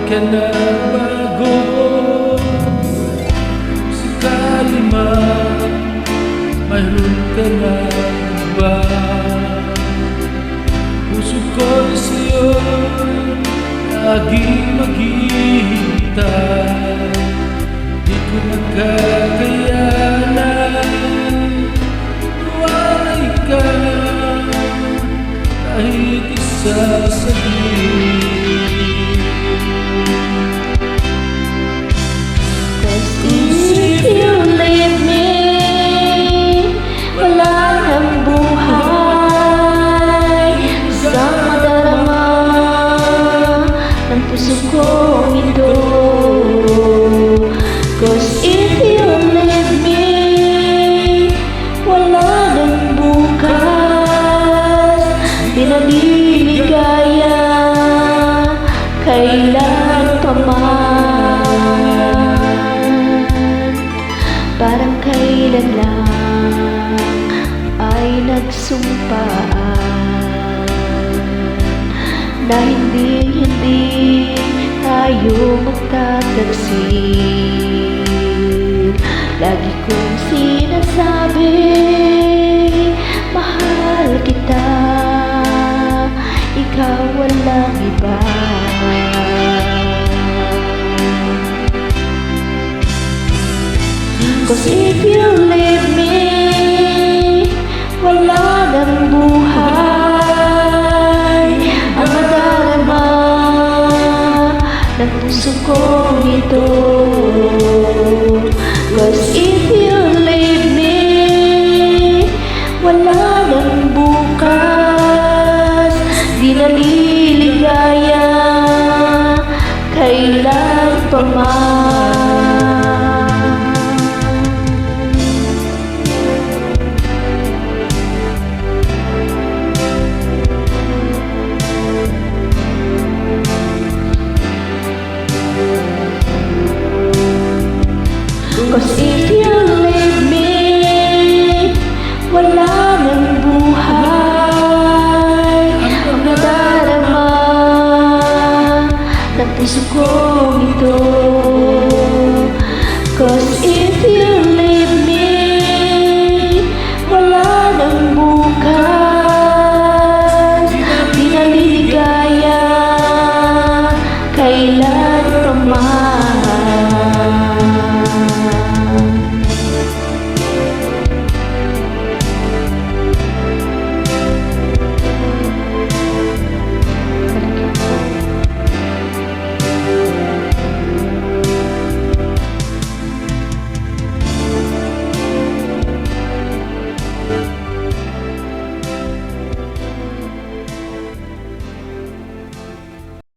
ka na bago sakali man mayroon ka na ba? Puso ko'y sa'yo laging maghihintay. Di ko magkakayanan walay ka kahit isa saglit. If you leave me, wala nang buhay sa madarama ng puso kong ito. 'Cause if you leave me, wala nang bukas, di na liligaya kailan pa man. Parang kailan lang ay nagsumpaan na hindi tayo magtataksil. Lagi kong sinasabi, mahal kita, ikaw walang iba. Cause if you leave me, wala nang buhay ang madarama ng puso kong ito. Cause if you leave me, wala nang bukas, di na liligaya kailan pa man. Cause if you leave me, wala nang buhay ang nadarama ng puso kong ito.